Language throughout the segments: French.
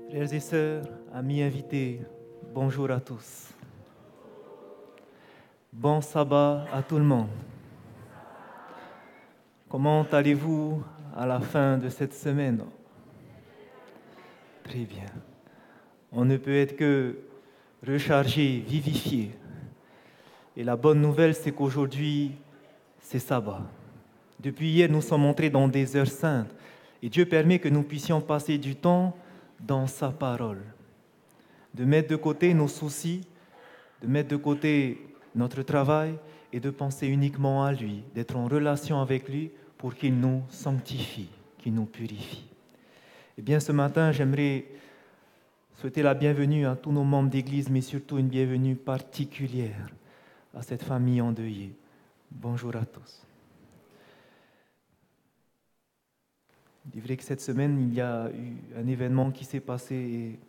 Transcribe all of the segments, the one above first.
Frères et sœurs, amis invités, bonjour à tous. Bon sabbat à tout le monde. Comment allez-vous à la fin de cette semaine? Très bien. On ne peut être que rechargé, vivifié. Et la bonne nouvelle, c'est qu'aujourd'hui, c'est sabbat. Depuis hier, nous sommes entrés dans des heures saintes. Et Dieu permet que nous puissions passer du temps dans sa parole. De mettre de côté nos soucis, de mettre de côté notre travail et de penser uniquement à lui, d'être en relation avec lui pour qu'il nous sanctifie, qu'il nous purifie. Eh bien, ce matin, j'aimerais souhaiter la bienvenue à tous nos membres d'Église, mais surtout une bienvenue particulière à cette famille endeuillée. Bonjour à tous. Il est vrai que cette semaine, il y a eu un événement qui s'est passé et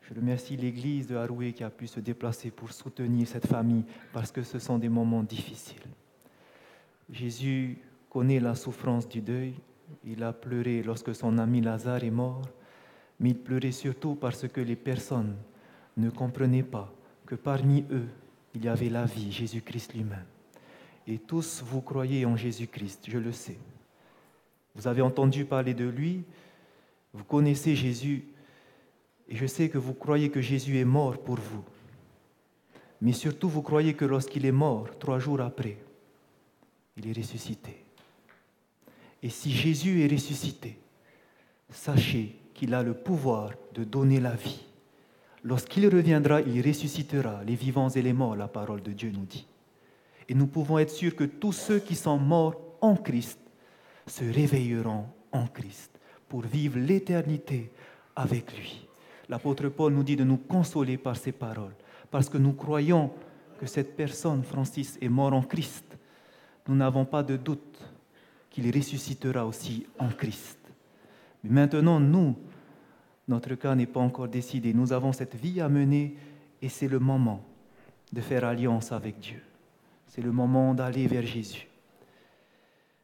je remercie l'Église de Haroué qui a pu se déplacer pour soutenir cette famille parce que ce sont des moments difficiles. Jésus connaît la souffrance du deuil. Il a pleuré lorsque son ami Lazare est mort, mais il pleurait surtout parce que les personnes ne comprenaient pas que parmi eux, il y avait la vie, Jésus-Christ lui-même. Et tous vous croyez en Jésus-Christ, je le sais. Vous avez entendu parler de lui, vous connaissez Jésus, et je sais que vous croyez que Jésus est mort pour vous. Mais surtout, vous croyez que lorsqu'il est mort, 3 jours après, il est ressuscité. Et si Jésus est ressuscité, sachez qu'il a le pouvoir de donner la vie. Lorsqu'il reviendra, il ressuscitera les vivants et les morts, la parole de Dieu nous dit. Et nous pouvons être sûrs que tous ceux qui sont morts en Christ se réveilleront en Christ pour vivre l'éternité avec lui. L'apôtre Paul nous dit de nous consoler par ces paroles, parce que nous croyons que cette personne, Francis, est mort en Christ. Nous n'avons pas de doute qu'il ressuscitera aussi en Christ. Mais maintenant, nous, notre cas n'est pas encore décidé. Nous avons cette vie à mener et c'est le moment de faire alliance avec Dieu. C'est le moment d'aller vers Jésus.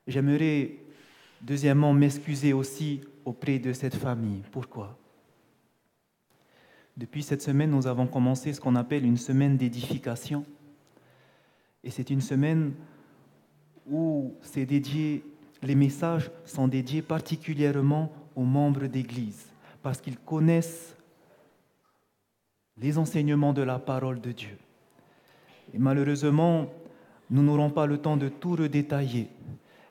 J'aimerais, deuxièmement, m'excuser aussi auprès de cette famille. Pourquoi ? Depuis cette semaine, nous avons commencé ce qu'on appelle une semaine d'édification. Et c'est une semaine où les messages sont dédiés particulièrement aux membres d'Église, parce qu'ils connaissent les enseignements de la parole de Dieu. Et malheureusement, nous n'aurons pas le temps de tout redétailler.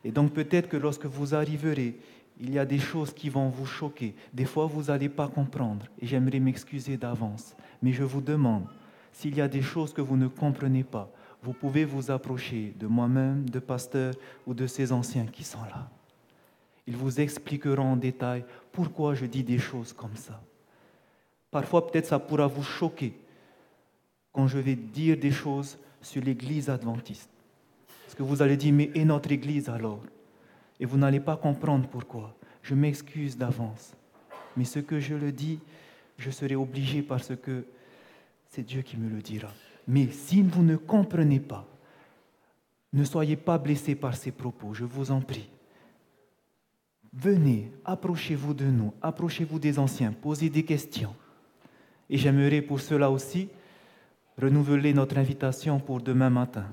Et donc peut-être que lorsque vous arriverez, il y a des choses qui vont vous choquer. Des fois, vous n'allez pas comprendre. Et j'aimerais m'excuser d'avance. Mais je vous demande, s'il y a des choses que vous ne comprenez pas, vous pouvez vous approcher de moi-même, de pasteur ou de ces anciens qui sont là. Ils vous expliqueront en détail pourquoi je dis des choses comme ça. Parfois, peut-être ça pourra vous choquer quand je vais dire des choses sur l'église adventiste. Parce que vous allez dire, mais et notre église alors ? Et vous n'allez pas comprendre pourquoi. Je m'excuse d'avance. Mais ce que je le dis, je serai obligé parce que c'est Dieu qui me le dira. Mais si vous ne comprenez pas, ne soyez pas blessés par ces propos, je vous en prie. Venez, approchez-vous de nous, approchez-vous des anciens, posez des questions. Et j'aimerais pour cela aussi renouveler notre invitation pour demain matin.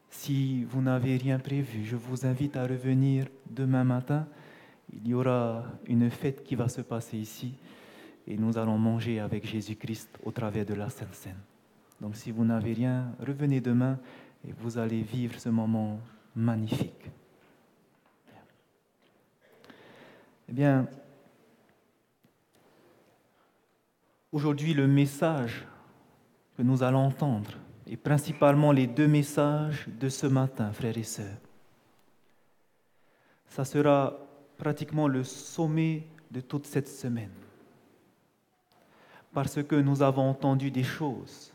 Si vous n'avez rien prévu, je vous invite à revenir demain matin. Il y aura une fête qui va se passer ici et nous allons manger avec Jésus-Christ au travers de la Sainte Seine. Donc si vous n'avez rien, revenez demain et vous allez vivre ce moment magnifique. Eh bien, aujourd'hui, le message que nous allons entendre, et principalement les 2 messages de ce matin, frères et sœurs, ça sera pratiquement le sommet de toute cette semaine. Parce que nous avons entendu des choses,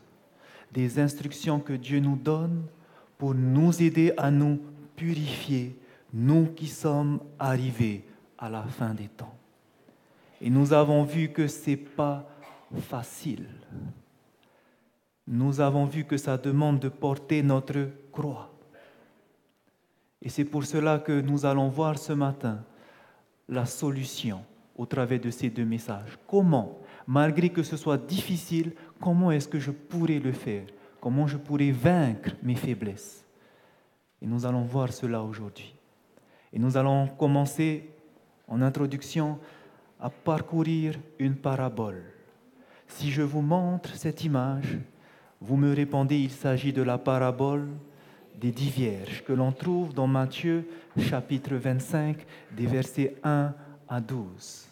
des instructions que Dieu nous donne pour nous aider à nous purifier, nous qui sommes arrivés à la fin des temps. Et nous avons vu que ce n'est pas facile. Nous avons vu que ça demande de porter notre croix. Et c'est pour cela que nous allons voir ce matin la solution au travers de ces deux messages. Comment, malgré que ce soit difficile, comment est-ce que je pourrais le faire? Comment je pourrais vaincre mes faiblesses? Et nous allons voir cela aujourd'hui. Et nous allons commencer en introduction à parcourir une parabole. Si je vous montre cette image, vous me répondez, il s'agit de la parabole des 10 vierges que l'on trouve dans Matthieu chapitre 25, des versets 1 à 12.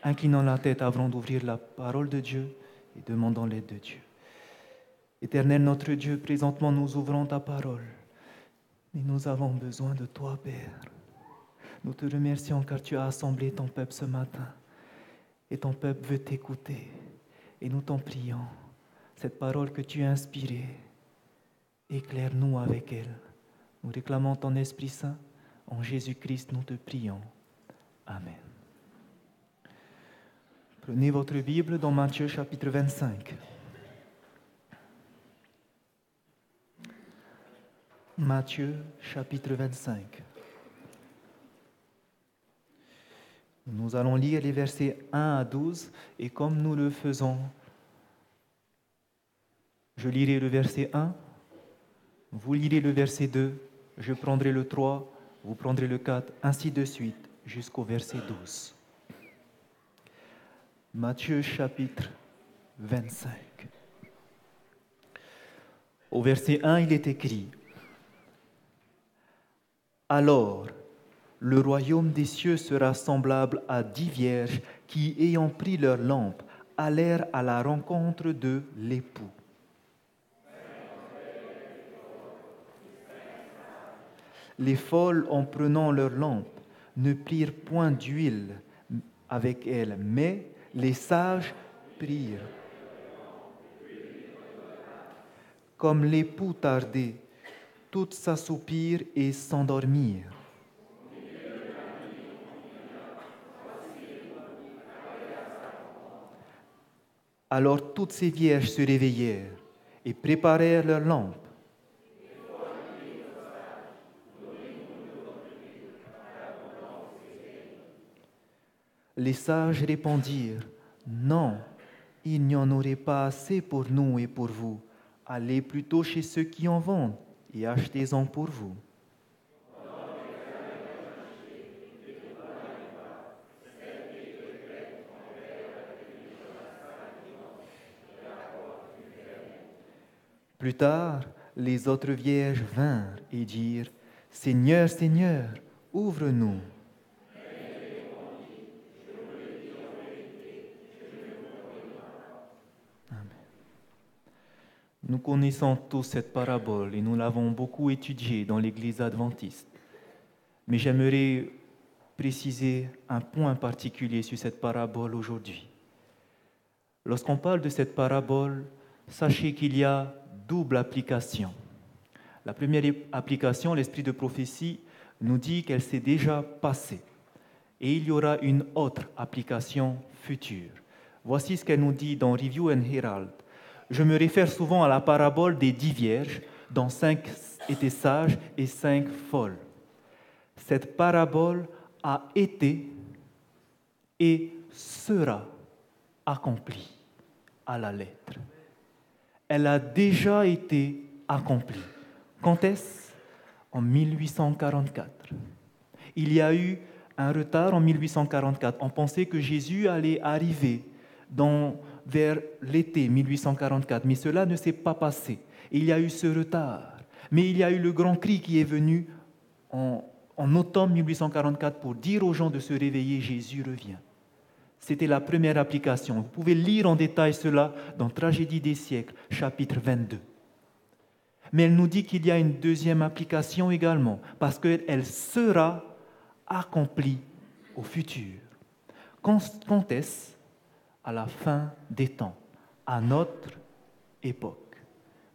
Inclinons la tête avant d'ouvrir la parole de Dieu et demandons l'aide de Dieu. Éternel notre Dieu, présentement nous ouvrons ta parole. Et nous avons besoin de toi, Père. Nous te remercions car tu as assemblé ton peuple ce matin. Et ton peuple veut t'écouter. Et nous t'en prions. Cette parole que tu as inspirée, éclaire-nous avec elle. Nous réclamons ton Esprit Saint. En Jésus-Christ, nous te prions. Amen. Prenez votre Bible dans Matthieu chapitre 25. Matthieu chapitre 25. Nous allons lire les versets 1 à 12 et comme nous le faisons, je lirai le verset 1, vous lirez le verset 2, je prendrai le 3, vous prendrez le 4, ainsi de suite jusqu'au verset 12. Matthieu chapitre 25. Au verset 1, il est écrit: Alors, le royaume des cieux sera semblable à 10 vierges qui, ayant pris leur lampe, allèrent à la rencontre de l'époux. Les folles, en prenant leur lampe, ne prirent point d'huile avec elles, mais les sages prirent. Comme l'époux tardait, toutes s'assoupirent et s'endormirent. Alors toutes ces vierges se réveillèrent et préparèrent leurs lampes. Les sages répondirent: Non, il n'y en aurait pas assez pour nous et pour vous. Allez plutôt chez ceux qui en vendent et achetez-en pour vous. Plus tard, les autres vierges vinrent et dirent: Seigneur, Seigneur, ouvre-nous. Nous connaissons tous cette parabole et nous l'avons beaucoup étudiée dans l'Église adventiste. Mais j'aimerais préciser un point particulier sur cette parabole aujourd'hui. Lorsqu'on parle de cette parabole, sachez qu'il y a double application. La première application, l'esprit de prophétie, nous dit qu'elle s'est déjà passée. Et il y aura une autre application future. Voici ce qu'elle nous dit dans Review and Herald. Je me réfère souvent à la parabole des 10 vierges, dont 5 étaient sages et 5 folles. Cette parabole a été et sera accomplie à la lettre. Elle a déjà été accomplie. Quand est-ce? En 1844. Il y a eu un retard en 1844. On pensait que Jésus allait arriver vers l'été 1844, mais cela ne s'est pas passé. Il y a eu ce retard. Mais il y a eu le grand cri qui est venu en automne 1844 pour dire aux gens de se réveiller, Jésus revient. C'était la première application. Vous pouvez lire en détail cela dans Tragédie des siècles, chapitre 22. Mais elle nous dit qu'il y a une deuxième application également, parce qu'elle sera accomplie au futur. Quand est-ce? À la fin des temps, à notre époque.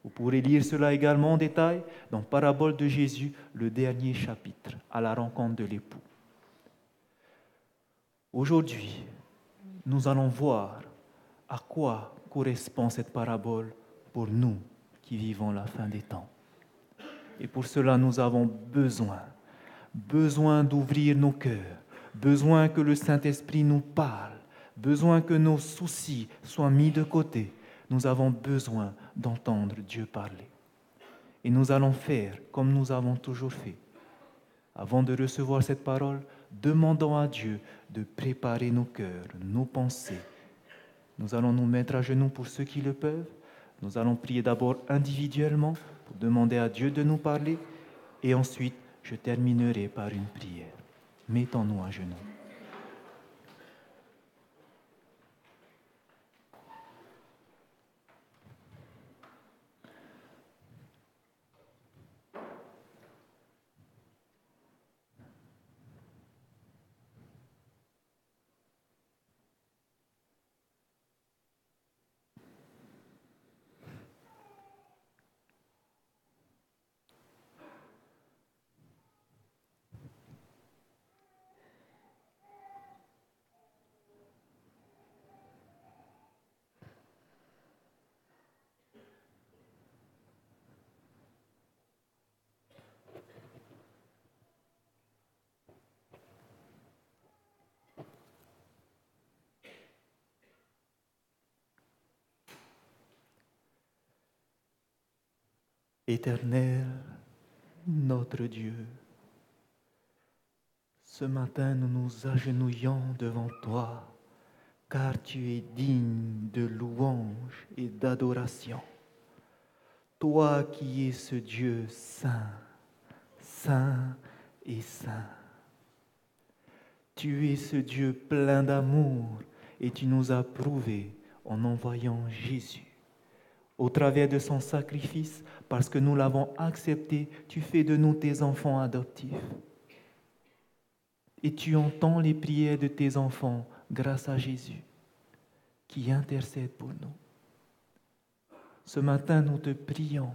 Vous pourrez lire cela également en détail dans Parabole de Jésus, le dernier chapitre, à la rencontre de l'époux. Aujourd'hui, nous allons voir à quoi correspond cette parabole pour nous qui vivons la fin des temps. Et pour cela, nous avons besoin d'ouvrir nos cœurs, besoin que le Saint-Esprit nous parle, besoin que nos soucis soient mis de côté. Nous avons besoin d'entendre Dieu parler. Et nous allons faire comme nous avons toujours fait. Avant de recevoir cette parole, demandons à Dieu de préparer nos cœurs, nos pensées. Nous allons nous mettre à genoux pour ceux qui le peuvent. Nous allons prier d'abord individuellement pour demander à Dieu de nous parler. Et ensuite, je terminerai par une prière. Mettons-nous à genoux. Éternel, notre Dieu, ce matin nous nous agenouillons devant toi, car tu es digne de louange et d'adoration. Toi qui es ce Dieu saint, saint et saint. Tu es ce Dieu plein d'amour et tu nous as prouvé en envoyant Jésus. Au travers de son sacrifice, parce que nous l'avons accepté, tu fais de nous tes enfants adoptifs. Et tu entends les prières de tes enfants grâce à Jésus, qui intercède pour nous. Ce matin, nous te prions,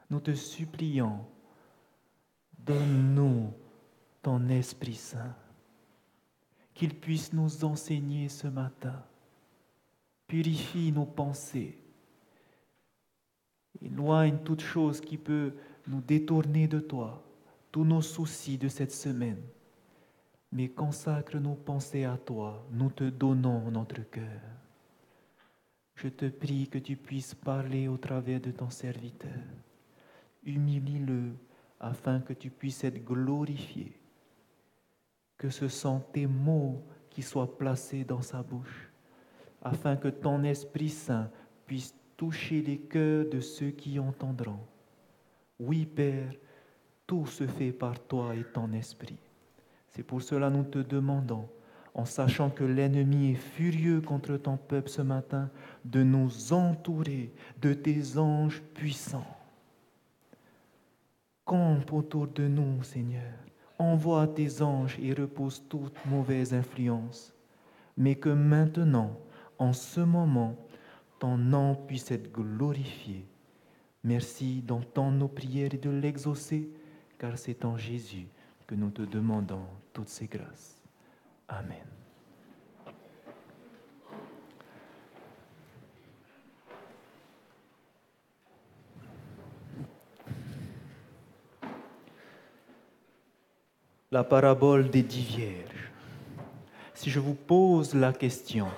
nous te supplions, donne-nous ton Esprit Saint, qu'il puisse nous enseigner ce matin, purifie nos pensées, éloigne toute chose qui peut nous détourner de toi, tous nos soucis de cette semaine, mais consacre nos pensées à toi, nous te donnons notre cœur. Je te prie que tu puisses parler au travers de ton serviteur. Humilie-le afin que tu puisses être glorifié. Que ce sont tes mots qui soient placés dans sa bouche, afin que ton Esprit Saint puisse toucher les cœurs de ceux qui entendront. Oui, Père, tout se fait par toi et ton Esprit. C'est pour cela que nous te demandons, en sachant que l'ennemi est furieux contre ton peuple ce matin, de nous entourer de tes anges puissants. Campe autour de nous, Seigneur. Envoie tes anges et repose toute mauvaise influence. Mais que maintenant, en ce moment, ton nom puisse être glorifié. Merci d'entendre nos prières et de l'exaucer, car c'est en Jésus que nous te demandons toutes ces grâces. Amen. La parabole des 10 vierges. Si je vous pose la question,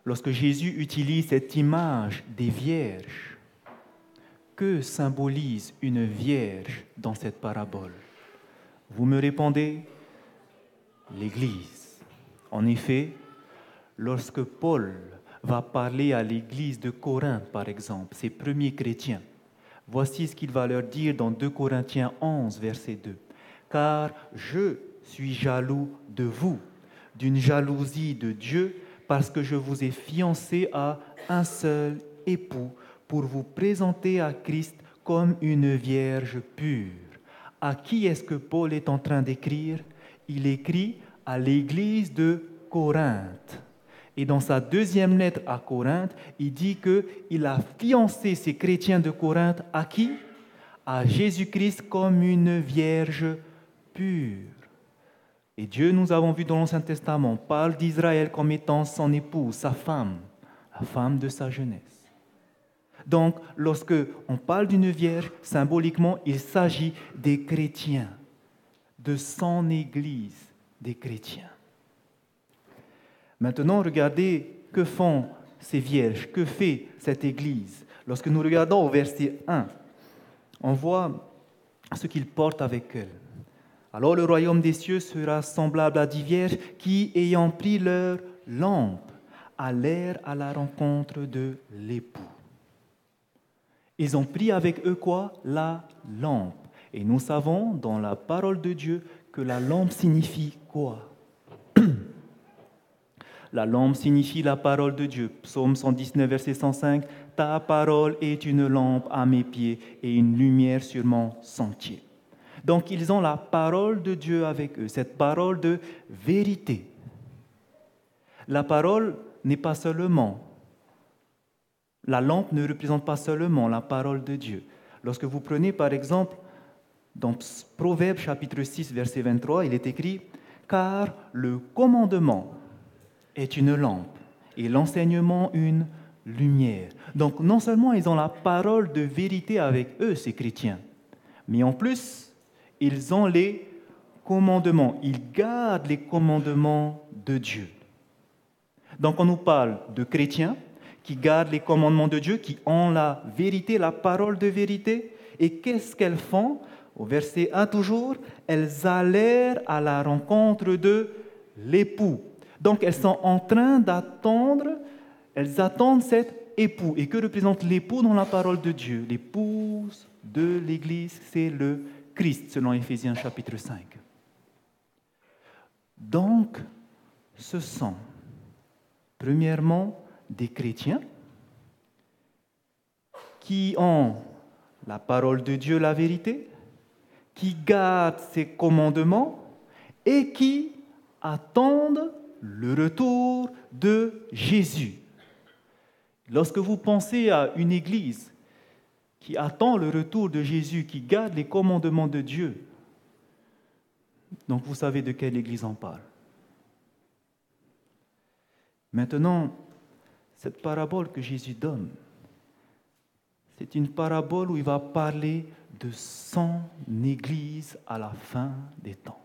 lorsque Jésus utilise cette image des vierges, que symbolise une vierge dans cette parabole? Vous me répondez, l'Église. En effet, lorsque Paul va parler à l'Église de Corinthe, par exemple, ses premiers chrétiens, voici ce qu'il va leur dire dans 2 Corinthiens 11, verset 2. « Car je suis jaloux de vous, d'une jalousie de Dieu, parce que je vous ai fiancés à un seul époux, pour vous présenter à Christ comme une vierge pure. » À qui est-ce que Paul est en train d'écrire? Il écrit à l'église de Corinthe. Et dans sa deuxième lettre à Corinthe, il dit qu'il a fiancé ces chrétiens de Corinthe à qui? À Jésus-Christ comme une vierge pure. Et Dieu, nous avons vu dans l'Ancien Testament, parle d'Israël comme étant son épouse, sa femme, la femme de sa jeunesse. Donc, lorsque on parle d'une vierge, symboliquement, il s'agit des chrétiens, de son Église, des chrétiens. Maintenant, regardez que font ces vierges, que fait cette Église. Lorsque nous regardons au verset 1, on voit ce qu'ils portent avec eux. Alors le royaume des cieux sera semblable à 10 vierges qui, ayant pris leur lampe, allèrent à la rencontre de l'époux. Ils ont pris avec eux quoi? La lampe. Et nous savons dans la parole de Dieu que la lampe signifie quoi? La lampe signifie la parole de Dieu. Psaume 119, verset 105. « Ta parole est une lampe à mes pieds et une lumière sur mon sentier. » Donc, ils ont la parole de Dieu avec eux, cette parole de vérité. La parole n'est pas seulement, la lampe ne représente pas seulement la parole de Dieu. Lorsque vous prenez, par exemple, dans Proverbes chapitre 6, verset 23, il est écrit « Car le commandement est une lampe et l'enseignement une lumière. » Donc, non seulement ils ont la parole de vérité avec eux, ces chrétiens, mais en plus, ils ont les commandements. Ils gardent les commandements de Dieu. Donc, on nous parle de chrétiens qui gardent les commandements de Dieu, qui ont la vérité, la parole de vérité. Et qu'est-ce qu'elles font? Au verset 1 toujours, elles allèrent à la rencontre de l'époux. Donc, elles sont en train d'attendre, elles attendent cet époux. Et que représente l'époux dans la parole de Dieu? L'épouse de l'Église, c'est le Christ, selon Éphésiens chapitre 5. Donc, ce sont, premièrement, des chrétiens qui ont la parole de Dieu, la vérité, qui gardent ses commandements et qui attendent le retour de Jésus. Lorsque vous pensez à une église qui attend le retour de Jésus, qui garde les commandements de Dieu, donc vous savez de quelle église on parle. Maintenant, cette parabole que Jésus donne, c'est une parabole où il va parler de son Église à la fin des temps.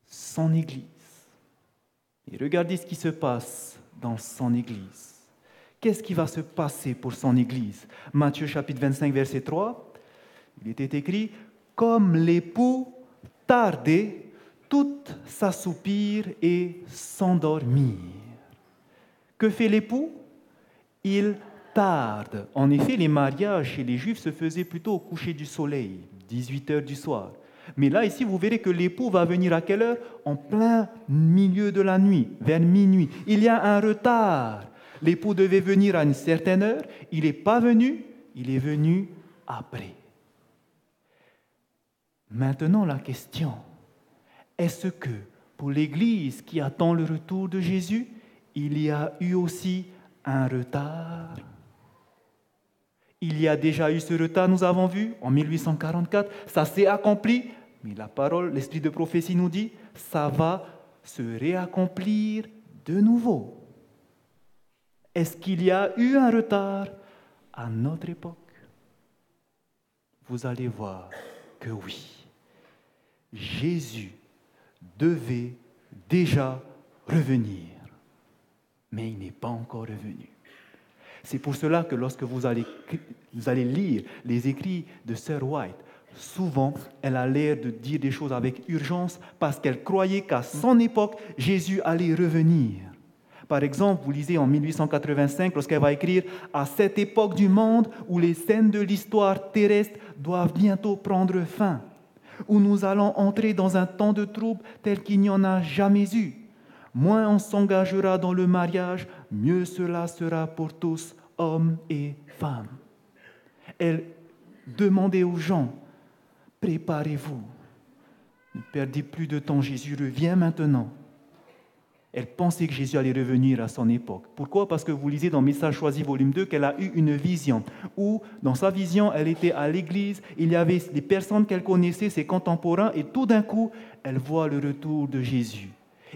Son Église. Et regardez ce qui se passe dans son Église. Qu'est-ce qui va se passer pour son Église? Matthieu chapitre 25, verset 3, il était écrit « Comme l'époux tardait, toutes s'assoupirent et s'endormirent. » Que fait l'époux? Il tarde. En effet, les mariages chez les Juifs se faisaient plutôt au coucher du soleil, 18 heures du soir. Mais là, ici, vous verrez que l'époux va venir à quelle heure? En plein milieu de la nuit, vers minuit. Il y a un retard. L'époux devait venir à une certaine heure. Il n'est pas venu, il est venu après. Maintenant, la question, est-ce que pour l'Église qui attend le retour de Jésus, il y a eu aussi un retard? Il y a déjà eu ce retard, nous avons vu, en 1844, ça s'est accompli, mais la parole, l'esprit de prophétie nous dit, ça va se réaccomplir de nouveau. Est-ce qu'il y a eu un retard à notre époque? Vous allez voir que oui. Jésus devait déjà revenir, mais il n'est pas encore revenu. C'est pour cela que lorsque vous allez lire les écrits de Sir White, souvent elle a l'air de dire des choses avec urgence parce qu'elle croyait qu'à son époque, Jésus allait revenir. Par exemple, vous lisez en 1885, lorsqu'elle va écrire « À cette époque du monde où les scènes de l'histoire terrestre doivent bientôt prendre fin, où nous allons entrer dans un temps de trouble tel qu'il n'y en a jamais eu. Moins on s'engagera dans le mariage, mieux cela sera pour tous, hommes et femmes. » Elle demandait aux gens, préparez-vous, ne perdez plus de temps, Jésus revient maintenant. Elle pensait que Jésus allait revenir à son époque. Pourquoi? Parce que vous lisez dans Message choisi, volume 2, qu'elle a eu une vision, où dans sa vision, elle était à l'église, il y avait des personnes qu'elle connaissait, ses contemporains, et tout d'un coup, elle voit le retour de Jésus.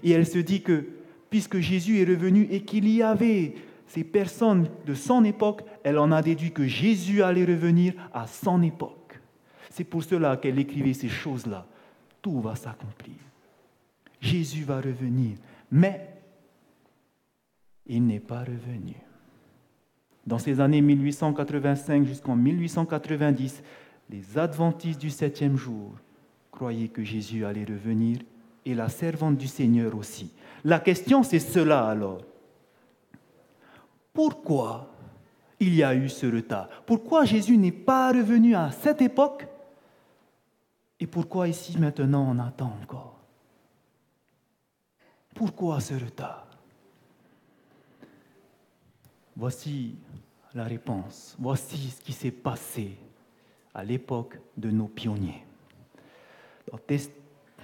Et elle se dit que, puisque Jésus est revenu et qu'il y avait ces personnes de son époque, elle en a déduit que Jésus allait revenir à son époque. C'est pour cela qu'elle écrivait ces choses-là. tout va s'accomplir. Jésus va revenir, mais il n'est pas revenu. Dans ces années 1885 jusqu'en 1890, les adventistes du 7e jour croyaient que Jésus allait revenir et la servante du Seigneur aussi. La question, c'est cela alors. Pourquoi il y a eu ce retard? Pourquoi Jésus n'est pas revenu à cette époque? Et pourquoi ici maintenant on attend encore? Pourquoi ce retard? Voici la réponse. Voici ce qui s'est passé à l'époque de nos pionniers.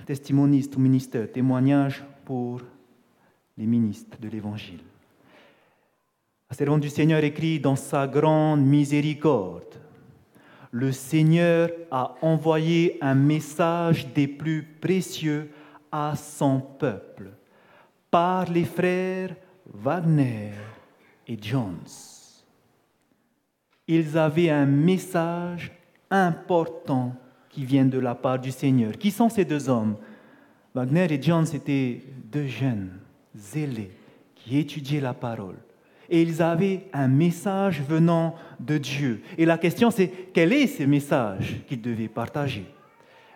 Testimonies to ministère, témoignage pour les ministres de l'Évangile. La servante du Seigneur écrit dans sa grande miséricorde, le Seigneur a envoyé un message des plus précieux à son peuple par les frères Wagner et Jones. Ils avaient un message important qui vient de la part du Seigneur. Qui sont ces deux hommes? Wagner et Jones étaient deux jeunes zélés qui étudiaient la parole. Et ils avaient un message venant de Dieu. Et la question c'est, quel est ce message qu'ils devaient partager?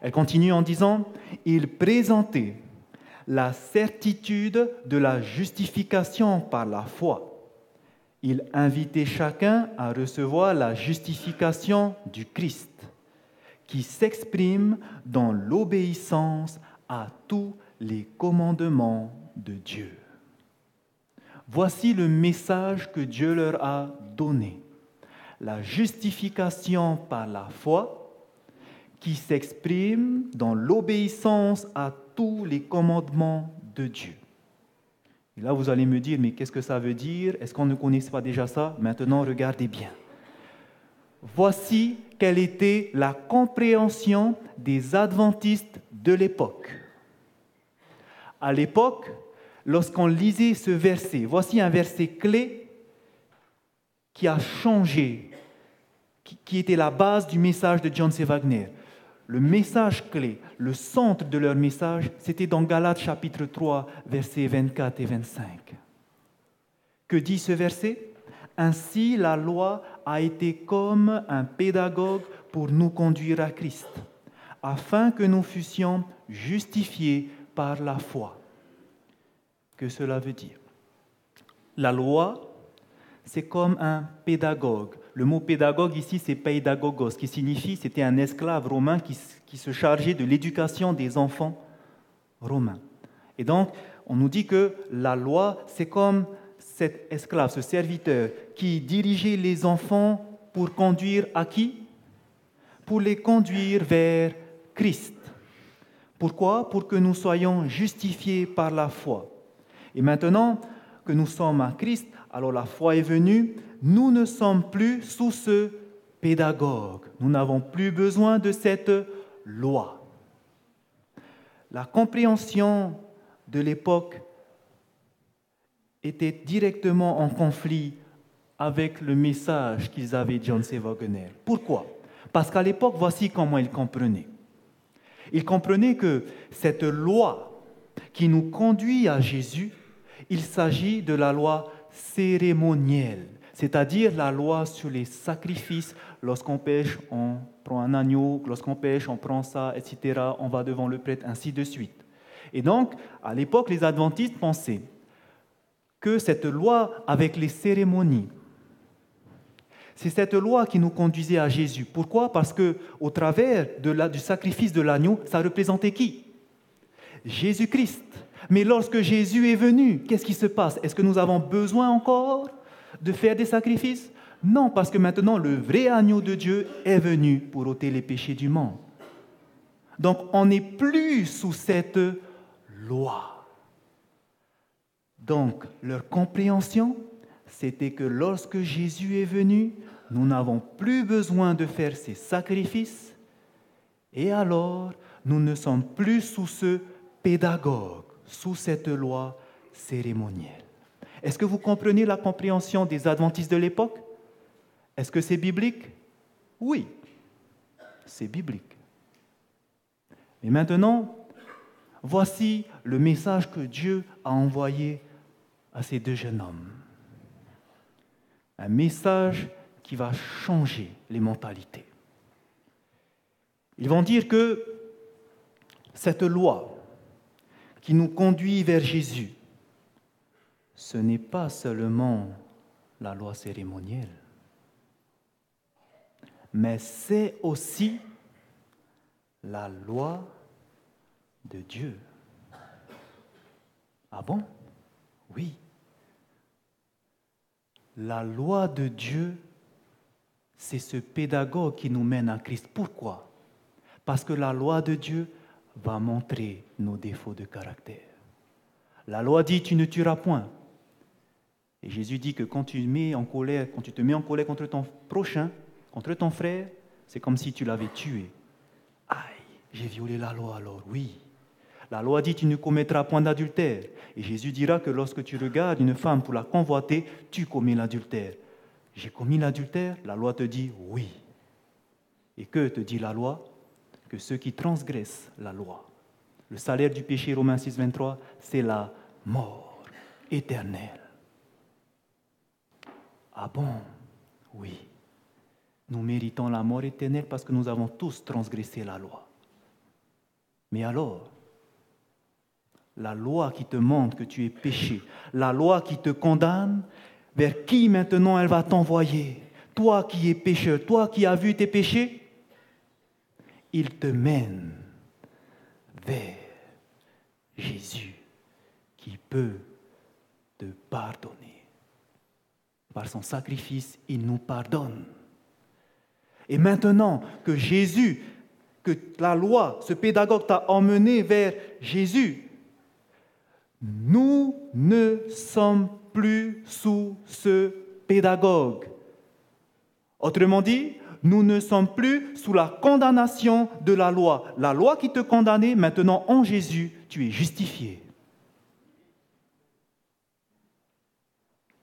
Elle continue en disant, ils présentaient la certitude de la justification par la foi. Il invitait chacun à recevoir la justification du Christ, qui s'exprime dans l'obéissance à tous les commandements de Dieu. Voici le message que Dieu leur a donné. La justification par la foi, qui s'exprime dans l'obéissance à tous les commandements de Dieu. Et là, vous allez me dire, mais qu'est-ce que ça veut dire? Est-ce qu'on ne connaît pas déjà ça? Maintenant, regardez bien. Voici quelle était la compréhension des adventistes de l'époque. À l'époque, lorsqu'on lisait ce verset, voici un verset clé qui a changé, qui était la base du message de Jones et Wagner. Le message clé, le centre de leur message, c'était dans Galates chapitre 3, versets 24 et 25. Que dit ce verset? Ainsi, la loi a été comme un pédagogue pour nous conduire à Christ, afin que nous fussions justifiés par la foi. Que cela veut dire? La loi, c'est comme un pédagogue. Le mot pédagogue ici, c'est peidagogos, qui signifie c'était un esclave romain qui se chargeait de l'éducation des enfants romains. Et donc, on nous dit que la loi, c'est comme cet esclave, ce serviteur qui dirigeait les enfants pour conduire à qui? Pour les conduire vers Christ. Pourquoi? Pour que nous soyons justifiés par la foi. Et maintenant que nous sommes à Christ, alors la foi est venue, nous ne sommes plus sous ce pédagogue. Nous n'avons plus besoin de cette loi. La compréhension de l'époque était directement en conflit avec le message qu'ils avaient, Jones et Wagner. Pourquoi? Parce qu'à l'époque, voici comment ils comprenaient. Ils comprenaient que cette loi qui nous conduit à Jésus, il s'agit de la loi cérémonielle, c'est-à-dire la loi sur les sacrifices. Lorsqu'on pêche, on prend un agneau, lorsqu'on pêche, on prend ça, etc. On va devant le prêtre, ainsi de suite. Et donc, à l'époque, les adventistes pensaient que cette loi avec les cérémonies, c'est cette loi qui nous conduisait à Jésus. Pourquoi? Parce qu'au travers du sacrifice de l'agneau, ça représentait qui? Jésus-Christ. Mais lorsque Jésus est venu, qu'est-ce qui se passe? Est-ce que nous avons besoin encore de faire des sacrifices? Non, parce que maintenant, le vrai agneau de Dieu est venu pour ôter les péchés du monde. Donc, on n'est plus sous cette loi. Donc, leur compréhension, c'était que lorsque Jésus est venu, nous n'avons plus besoin de faire ces sacrifices, et alors, nous ne sommes plus sous ce pédagogue, sous cette loi cérémonielle. Est-ce que vous comprenez la compréhension des adventistes de l'époque? Est-ce que c'est biblique? Oui, c'est biblique. Mais maintenant, voici le message que Dieu a envoyé à ces deux jeunes hommes. Un message qui va changer les mentalités. Ils vont dire que cette loi qui nous conduit vers Jésus, ce n'est pas seulement la loi cérémonielle, mais c'est aussi la loi de Dieu. Ah bon? Oui. La loi de Dieu, c'est ce pédagogue qui nous mène à Christ. Pourquoi? Parce que la loi de Dieu va montrer nos défauts de caractère. La loi dit « tu ne tueras point ». Et Jésus dit que quand tu te mets en colère contre ton prochain, contre ton frère, c'est comme si tu l'avais tué. Aïe, j'ai violé la loi alors, oui. La loi dit « tu ne commettras point d'adultère ». Et Jésus dira que lorsque tu regardes une femme pour la convoiter, tu commets l'adultère. J'ai commis l'adultère, la loi te dit « oui ». Et que te dit la loi? Que ceux qui transgressent la loi. Le salaire du péché, Romains 6, 23, c'est la mort éternelle. Ah bon? Oui. Nous méritons la mort éternelle parce que nous avons tous transgressé la loi. Mais alors, la loi qui te montre que tu es péché, la loi qui te condamne, vers qui maintenant elle va t'envoyer? Toi qui es pécheur, toi qui as vu tes péchés, il te mène vers Jésus qui peut te pardonner. Par son sacrifice, il nous pardonne. Et maintenant que Jésus, que la loi, ce pédagogue t'a emmené vers Jésus, nous ne sommes plus sous ce pédagogue. Autrement dit, nous ne sommes plus sous la condamnation de la loi. La loi qui te condamnait, maintenant en Jésus, tu es justifié.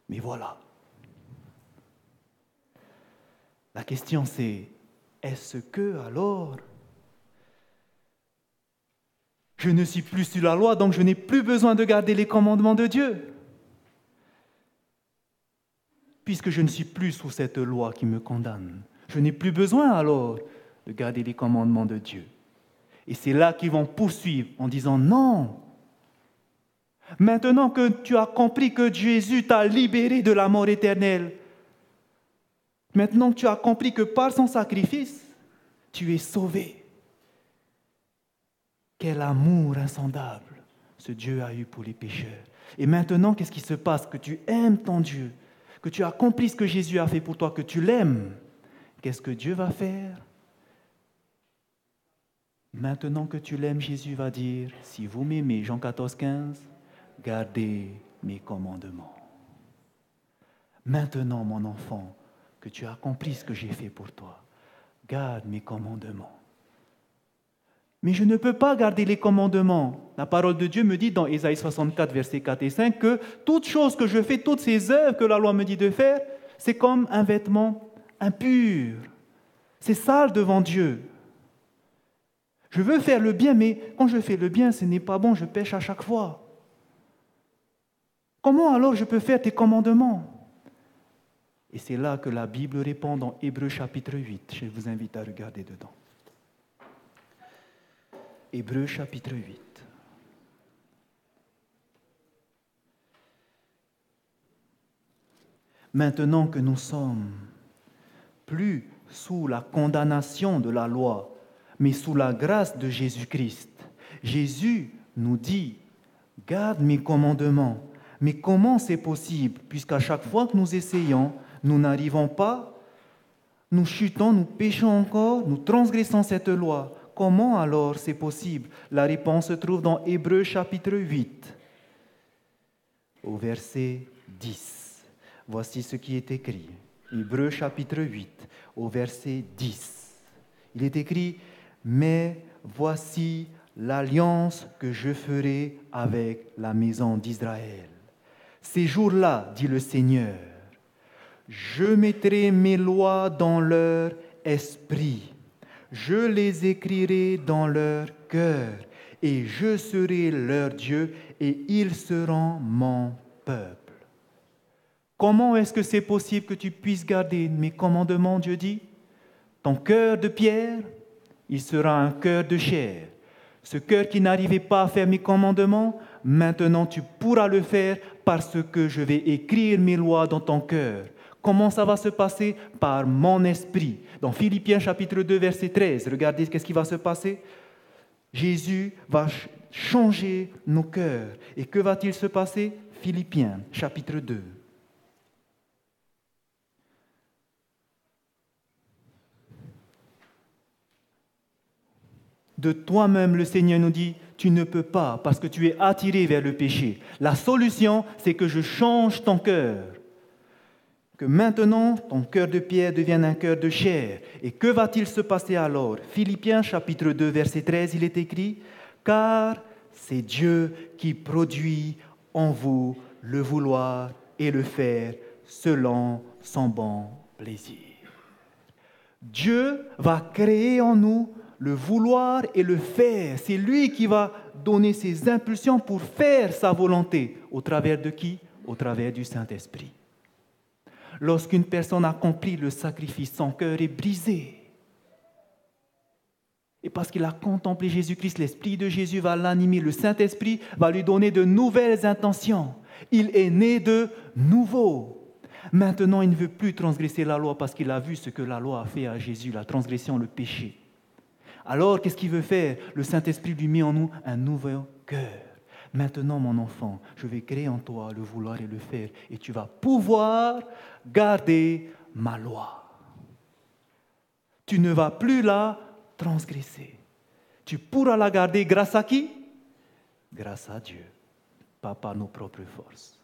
Mais voilà. La question c'est, est-ce que alors, je ne suis plus sous la loi, donc je n'ai plus besoin de garder les commandements de Dieu? Puisque je ne suis plus sous cette loi qui me condamne, je n'ai plus besoin alors de garder les commandements de Dieu. Et c'est là qu'ils vont poursuivre en disant non. Maintenant que tu as compris que Jésus t'a libéré de la mort éternelle, maintenant que tu as compris que par son sacrifice, tu es sauvé. Quel amour insondable ce Dieu a eu pour les pécheurs. Et maintenant, qu'est-ce qui se passe? Que tu aimes ton Dieu, que tu as compris ce que Jésus a fait pour toi, que tu l'aimes. Qu'est-ce que Dieu va faire? Maintenant que tu l'aimes, Jésus va dire, si vous m'aimez, Jean 14, 15, gardez mes commandements. Maintenant, mon enfant, que tu as compris ce que j'ai fait pour toi, garde mes commandements. Mais je ne peux pas garder les commandements. La parole de Dieu me dit dans Ésaïe 64, versets 4 et 5, que toute chose que je fais, toutes ces œuvres que la loi me dit de faire, c'est comme un vêtement impur. C'est sale devant Dieu. Je veux faire le bien, mais quand je fais le bien, ce n'est pas bon, je pêche à chaque fois. Comment alors je peux faire tes commandements? Et c'est là que la Bible répond dans Hébreux chapitre 8. Je vous invite à regarder dedans. Hébreux chapitre 8. Maintenant que nous sommes plus sous la condamnation de la loi, mais sous la grâce de Jésus-Christ, Jésus nous dit, garde mes commandements. Mais comment c'est possible? Puisqu'à chaque fois que nous essayons, nous n'arrivons pas, nous chutons, nous péchons encore, nous transgressons cette loi. Comment alors c'est possible? La réponse se trouve dans Hébreux chapitre 8, au verset 10. Voici ce qui est écrit. Hébreux chapitre 8, au verset 10. Il est écrit, « Mais voici l'alliance que je ferai avec la maison d'Israël. Ces jours-là, dit le Seigneur, je mettrai mes lois dans leur esprit. Je les écrirai dans leur cœur, et je serai leur Dieu, et ils seront mon peuple. Comment est-ce que c'est possible que tu puisses garder mes commandements, Dieu dit? Ton cœur de pierre, il sera un cœur de chair. Ce cœur qui n'arrivait pas à faire mes commandements, maintenant tu pourras le faire parce que je vais écrire mes lois dans ton cœur. Comment ça va se passer? Par mon esprit. Dans Philippiens chapitre 2, verset 13, regardez qu'est-ce qui va se passer. Jésus va changer nos cœurs. Et que va-t-il se passer? Philippiens chapitre 2. De toi-même, le Seigneur nous dit, tu ne peux pas parce que tu es attiré vers le péché. La solution, c'est que je change ton cœur. Que maintenant, ton cœur de pierre devienne un cœur de chair. Et que va-t-il se passer alors? Philippiens chapitre 2, verset 13, il est écrit, « Car c'est Dieu qui produit en vous le vouloir et le faire selon son bon plaisir. » Dieu va créer en nous le vouloir et le faire. C'est lui qui va donner ses impulsions pour faire sa volonté. Au travers de qui? Au travers du Saint-Esprit. Lorsqu'une personne accomplit le sacrifice, son cœur est brisé. Et parce qu'il a contemplé Jésus-Christ, l'Esprit de Jésus va l'animer. Le Saint-Esprit va lui donner de nouvelles intentions. Il est né de nouveau. Maintenant, il ne veut plus transgresser la loi parce qu'il a vu ce que la loi a fait à Jésus, la transgression, le péché. Alors, qu'est-ce qu'il veut faire? Le Saint-Esprit lui met en nous un nouveau cœur. Maintenant, mon enfant, je vais créer en toi le vouloir et le faire, et tu vas pouvoir garder ma loi. Tu ne vas plus la transgresser. Tu pourras la garder grâce à qui? Grâce à Dieu, pas par nos propres forces.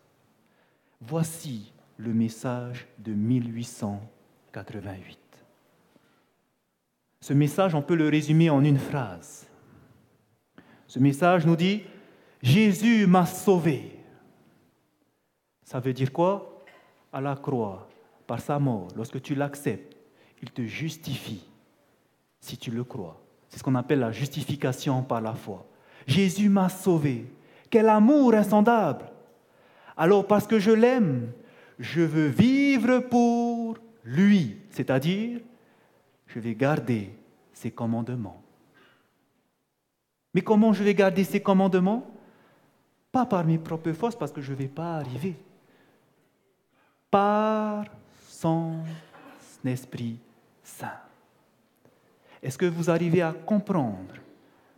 Voici le message de 1888. Ce message, on peut le résumer en une phrase. Ce message nous dit « Jésus m'a sauvé ». Ça veut dire quoi? À la croix, par sa mort, lorsque tu l'acceptes, il te justifie, si tu le crois. C'est ce qu'on appelle la justification par la foi. Jésus m'a sauvé. Quel amour insondable! Alors, parce que je l'aime, je veux vivre pour lui, c'est-à-dire, je vais garder ses commandements. Mais comment je vais garder ses commandements? Pas par mes propres forces, parce que je ne vais pas arriver. Par son Esprit Saint. Est-ce que vous arrivez à comprendre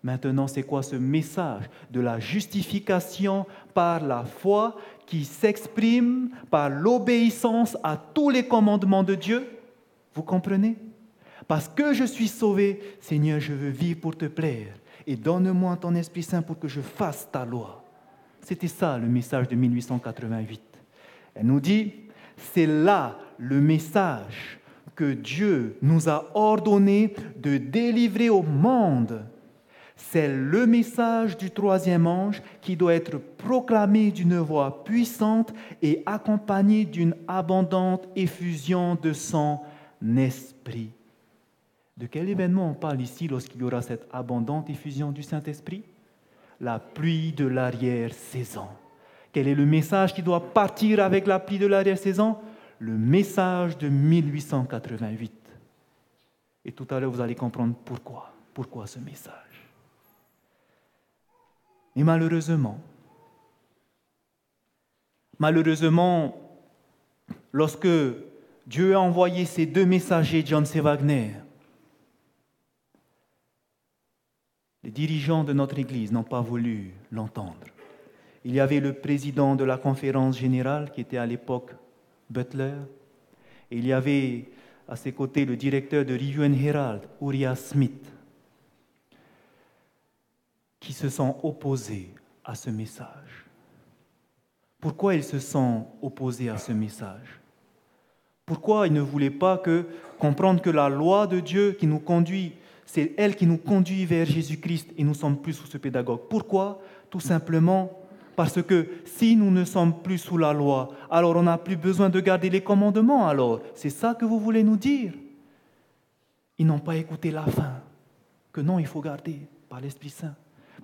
maintenant c'est quoi ce message de la justification par la foi qui s'exprime par l'obéissance à tous les commandements de Dieu? Vous comprenez? Parce que je suis sauvé, Seigneur, je veux vivre pour te plaire. Et donne-moi ton Esprit Saint pour que je fasse ta loi. C'était ça le message de 1888. Elle nous dit, c'est là le message que Dieu nous a ordonné de délivrer au monde. C'est le message du troisième ange qui doit être proclamé d'une voix puissante et accompagné d'une abondante effusion de son esprit. De quel événement on parle ici lorsqu'il y aura cette abondante effusion du Saint-Esprit? La pluie de l'arrière-saison. Quel est le message qui doit partir avec la pluie de l'arrière-saison? Le message de 1888. Et tout à l'heure, vous allez comprendre pourquoi. Pourquoi ce message? Et malheureusement, lorsque Dieu a envoyé ces deux messagers, John C. Wagner, les dirigeants de notre Église n'ont pas voulu l'entendre. Il y avait le président de la conférence générale qui était à l'époque Butler, et il y avait à ses côtés le directeur de Review and Herald, Uriah Smith, qui se sont opposés à ce message. Pourquoi ils se sont opposés à ce message? Pourquoi ils ne voulaient pas comprendre que la loi de Dieu qui nous conduit, c'est elle qui nous conduit vers Jésus-Christ et nous sommes plus sous ce pédagogue? Pourquoi? Tout simplement parce que si nous ne sommes plus sous la loi, alors on n'a plus besoin de garder les commandements. Alors, c'est ça que vous voulez nous dire? Ils n'ont pas écouté la fin, que non, il faut garder. par l'Esprit Saint.